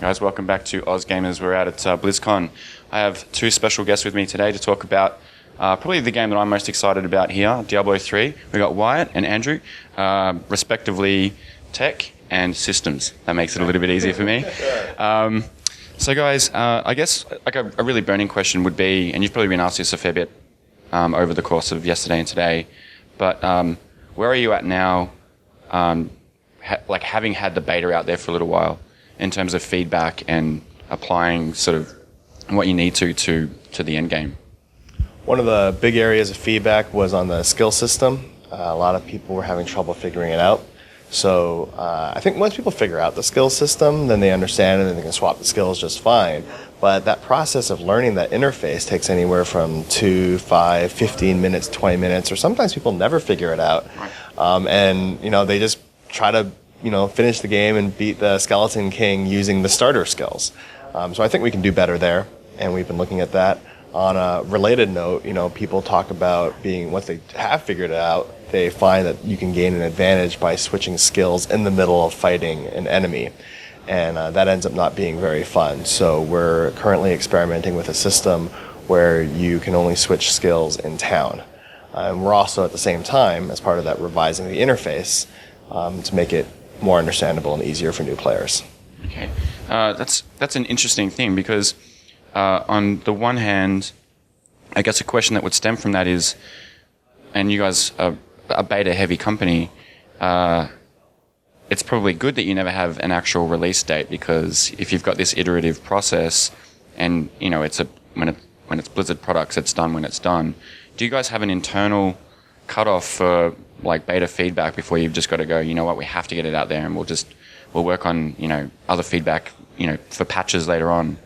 Guys, welcome back to AusGamers. We're out at BlizzCon. I have two special guests with me today to talk about probably the game that I'm most excited about here, Diablo III. We've got Wyatt and Andrew, respectively tech and systems. That makes it a little bit easier for me. So guys, I guess like a really burning question would be, and you've probably been asked this a fair bit over the course of yesterday and today, but where are you at now, like having had the beta out there for a little while, in terms of feedback and applying sort of what you need to the end game? One of the big areas of feedback was on the skill system. A lot of people were having trouble figuring it out. So I think once people figure out the skill system, then they understand it and they can swap the skills just fine. But that process of learning that interface takes anywhere from 2, 5, 15 minutes, 20 minutes, or sometimes people never figure it out. And they just try to finish the game and beat the Skeleton King using the starter skills. So I think we can do better there, and we've been looking at that. On a related note, people talk about once they have figured it out, they find that you can gain an advantage by switching skills in the middle of fighting an enemy. And that ends up not being very fun. So we're currently experimenting with a system where you can only switch skills in town. And we're also at the same time, as part of that, revising the interface to make it more understandable and easier for new players. Okay, that's an interesting thing, because on the one hand, I guess a question that would stem from that is, and you guys are a beta-heavy company, it's probably good that you never have an actual release date, because if you've got this iterative process, and when it's Blizzard products, it's done when it's done. Do you guys have an internal cutoff for like beta feedback before you've just got to go, you know what, we have to get it out there, and we'll work on other feedback for patches later on?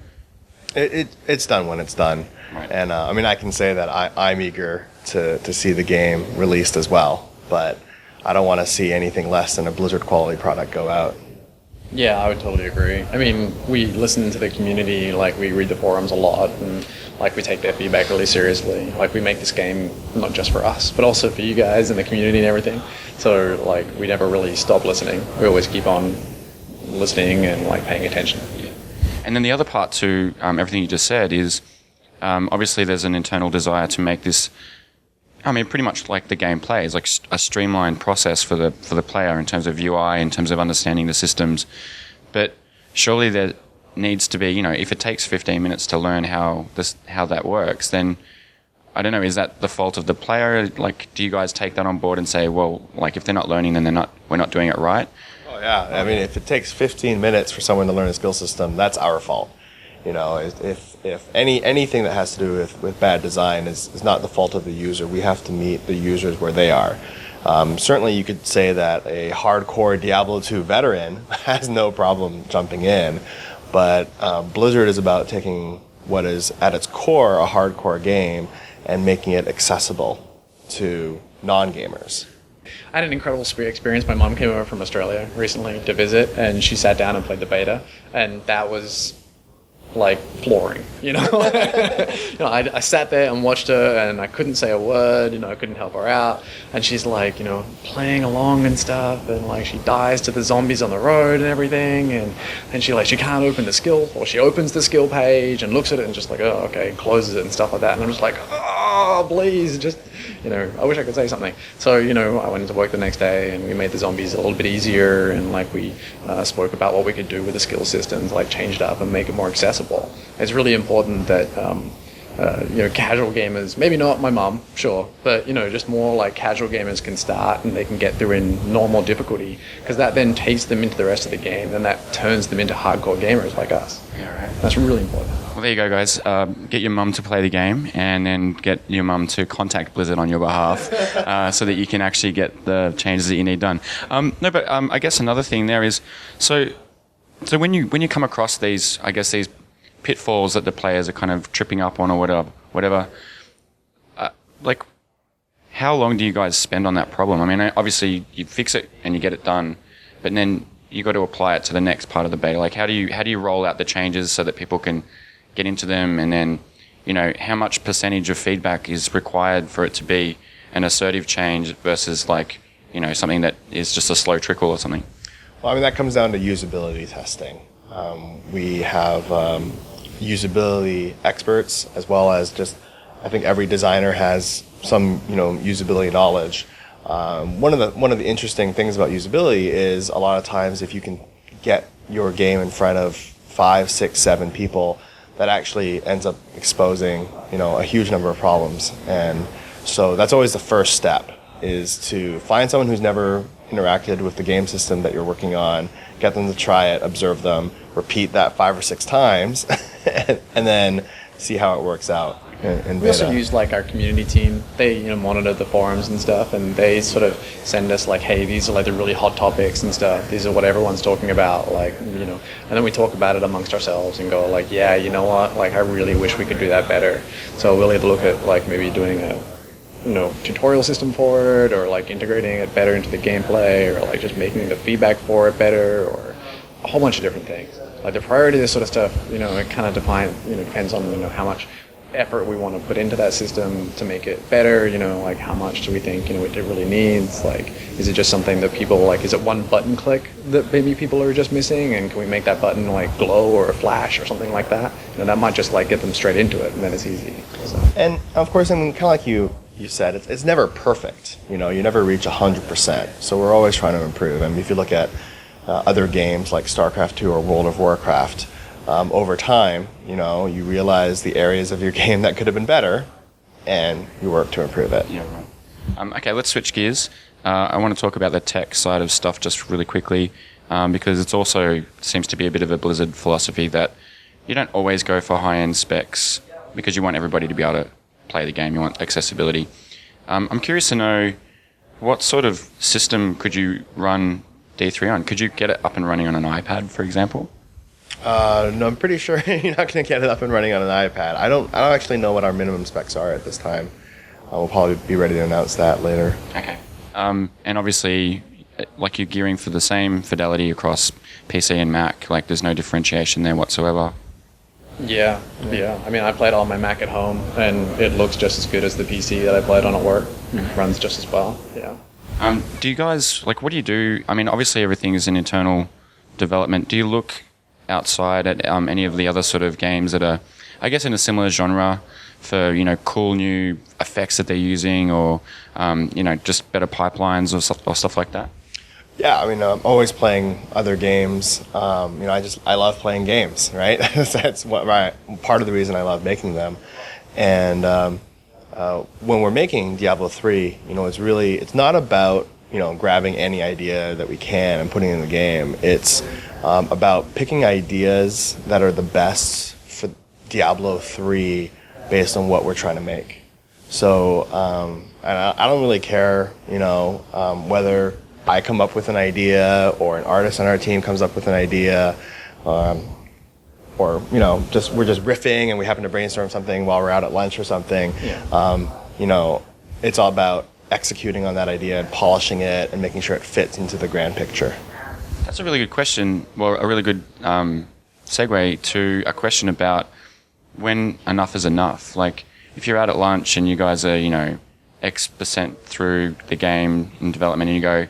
It's done when it's done. Right. And I can say that I'm eager to see the game released as well, but I don't want to see anything less than a Blizzard quality product go out. Yeah, I would totally agree. I mean, we listen to the community, like we read the forums a lot, and like we take their feedback really seriously. Like we make this game not just for us, but also for you guys and the community and everything. So like we never really stop listening. We always keep on listening and like paying attention. Yeah. And then the other part to everything you just said is obviously there's an internal desire to make this, pretty much like the game plays, like a streamlined process for the player in terms of UI, in terms of understanding the systems. But surely there needs to be, if it takes 15 minutes to learn how that works, then I don't know, is that the fault of the player? Like, do you guys take that on board and say, well, like if they're not learning, then we're not doing it right? Oh yeah, if it takes 15 minutes for someone to learn a skill system, that's our fault. If anything that has to do with bad design is not the fault of the user, we have to meet the users where they are. Certainly you could say that a hardcore Diablo II veteran has no problem jumping in, but Blizzard is about taking what is at its core a hardcore game and making it accessible to non-gamers. I had an incredible experience. My mom came over from Australia recently to visit, and she sat down and played the beta, and that was like flooring, I sat there and watched her, and I couldn't say a word, I couldn't help her out, and she's like, playing along and stuff, and like she dies to the zombies on the road and everything, and she can't open the skill, or she opens the skill page and looks at it and just like, oh, okay, and closes it and stuff like that, and I'm just like, oh, please, just, I wish I could say something. So, I went into work the next day, and we made the zombies a little bit easier, and like we spoke about what we could do with the skill systems, like change it up and make it more accessible. It's really important that casual gamers, maybe not my mum, sure, but just more like casual gamers can start and they can get through in normal difficulty, because that then takes them into the rest of the game, and that turns them into hardcore gamers like us. Yeah, right. That's really important. Well, there you go, guys. Get your mum to play the game, and then get your mum to contact Blizzard on your behalf, so that you can actually get the changes that you need done. I guess another thing there is, so when you come across these pitfalls that the players are kind of tripping up on or whatever, like how long do you guys spend on that problem? Obviously you fix it and you get it done, but then you got to apply it to the next part of the beta. Like how do you roll out the changes so that people can get into them, and then how much percentage of feedback is required for it to be an assertive change versus something that is just a slow trickle or something? Well, that comes down to usability testing. We have usability experts, as well as just, I think every designer has some, usability knowledge. One of the interesting things about usability is a lot of times if you can get your game in front of 5, 6, 7 people, that actually ends up exposing, a huge number of problems. And so that's always the first step, is to find someone who's never interacted with the game system that you're working on, get them to try it, observe them, repeat that 5 or 6 times, and then see how it works out. We also use like our community team. They monitor the forums and stuff, and they sort of send us like, hey, these are like the really hot topics and stuff. These are what everyone's talking about, and then we talk about it amongst ourselves and go like, yeah, you know what, like I really wish we could do that better. So we'll either look at like maybe doing a tutorial system for it, or like integrating it better into the gameplay, or like just making the feedback for it better, or a whole bunch of different things. Like the priority of this sort of stuff, it kind of depends on how much effort we want to put into that system to make it better. Like how much do we think it really needs? Like, is it just something that people like? Is it one button click that maybe people are just missing, and can we make that button like glow or flash or something like that? That might just like get them straight into it, and then it's easy. So. And of course, kind of like you said, it's never perfect. You never reach 100%. So we're always trying to improve. And if you look at other games like StarCraft 2 or World of Warcraft, over time, you realize the areas of your game that could have been better, and you work to improve it. Yeah, right. Okay, let's switch gears. I want to talk about the tech side of stuff just really quickly, because it's also seems to be a bit of a Blizzard philosophy that you don't always go for high-end specs because you want everybody to be able to play the game. You want accessibility. I'm curious to know, what sort of system could you run D3 on? Could you get it up and running on an iPad, for example? No, I'm pretty sure you're not going to get it up and running on an iPad. I don't actually know what our minimum specs are at this time. We'll probably be ready to announce that later. Okay. And obviously, like you're gearing for the same fidelity across PC and Mac. Like there's no differentiation there whatsoever. Yeah. I mean, I played on my Mac at home, and it looks just as good as the PC that I played on at work. It runs just as well. Yeah. Do you guys what do you do? I mean, obviously everything is in internal development. Do you look outside at any of the other sort of games that are, I guess, in a similar genre for cool new effects that they're using, or just better pipelines or stuff like that? Yeah, I mean, I'm always playing other games. I love playing games, right? That's part of the reason I love making them. And when we're making Diablo III, it's not about grabbing any idea that we can and putting it in the game. It's about picking ideas that are the best for Diablo III based on what we're trying to make. So I don't really care, whether I come up with an idea or an artist on our team comes up with an idea, or we're just riffing and we happen to brainstorm something while we're out at lunch or something. Yeah. It's all about executing on that idea and polishing it and making sure it fits into the grand picture. That's a really good question. Well, a really good segue to a question about when enough is enough. Like, if you're out at lunch and you guys are, X% through the game in development, and you go,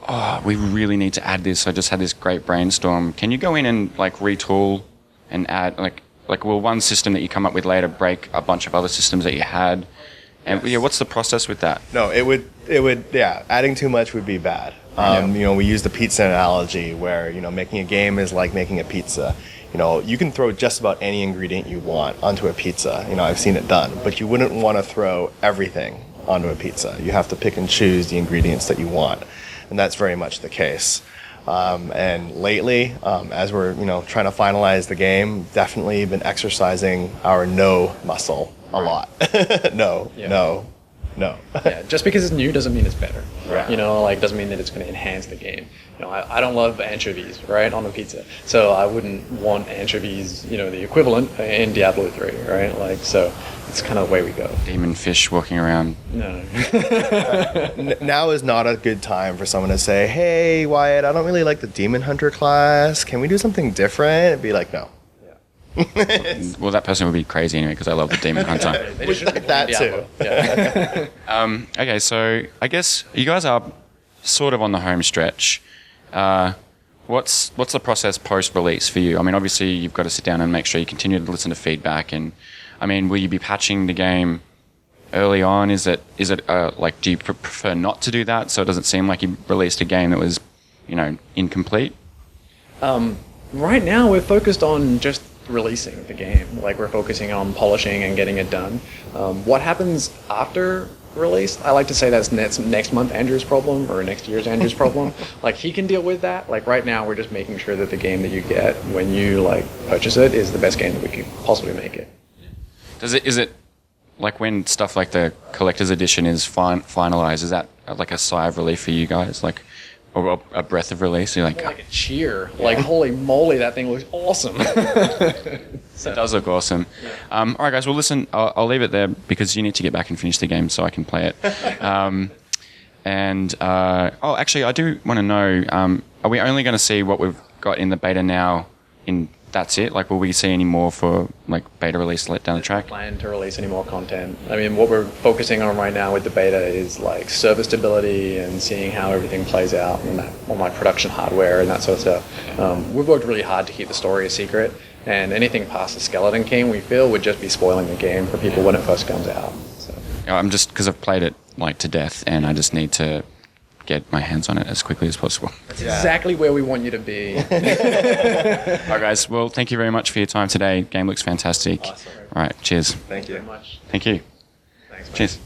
oh, we really need to add this. I just had this great brainstorm. Can you go in and retool and add will one system that you come up with later break a bunch of other systems that you had? And yes. What's the process with that? No, it would adding too much would be bad. We use the pizza analogy where making a game is like making a pizza. You can throw just about any ingredient you want onto a pizza. I've seen it done, but you wouldn't want to throw everything onto a pizza. You have to pick and choose the ingredients that you want, and that's very much the case. And lately, as we're trying to finalize the game, definitely been exercising our no muscle a lot. No. Yeah, just because it's new doesn't mean it's better. Right. Doesn't mean that it's going to enhance the game. I don't love anchovies, right, on a pizza. So I wouldn't want anchovies, the equivalent in Diablo 3, right? So it's kind of the way we go. Demon fish walking around. No. Now is not a good time for someone to say, hey, Wyatt, I don't really like the Demon Hunter class. Can we do something different? And be like, no. Well, that person would be crazy anyway, because I love the Demon Hunter. They should be that too. Yeah. Okay, so I guess you guys are sort of on the home stretch. What what's the process post-release for you? I mean, obviously you've got to sit down and make sure you continue to listen to feedback. And I mean, will you be patching the game early on? Is it like, do you prefer not to do that so it doesn't seem like you released a game that was, incomplete? Right now we're focused on just releasing the game. Like, we're focusing on polishing and getting it done. What happens after release, I like to say that's next month Andrew's problem, or next year's Andrew's problem. Like, he can deal with that. Like, right now we're just making sure that the game that you get when you purchase it is the best game that we can possibly make it. Is it like, when stuff like the collector's edition is finalized, is that like a sigh of relief for you guys, like, or a breath of release? You're like a cheer. Like, holy moly, that thing looks awesome. It does look awesome. Yeah. All right, guys. Well, listen, I'll leave it there because you need to get back and finish the game so I can play it. Actually, I do want to know: are we only going to see what we've got in the beta now? That's it? Like, will we see any more for beta release down the track? Plan to release any more content. I mean, what we're focusing on right now with the beta is server stability and seeing how everything plays out on my production hardware and that sort of stuff. We've worked really hard to keep the story a secret, and anything past the Skeleton King we feel would just be spoiling the game for people when it first comes out. So. I'm just, because I've played it to death, and I just need to get my hands on it as quickly as possible. That's exactly where we want you to be. All right, guys. Well, thank you very much for your time today. Game looks fantastic. Awesome. All right. Cheers. Thank you very much. Thank you. Thanks, man. Cheers.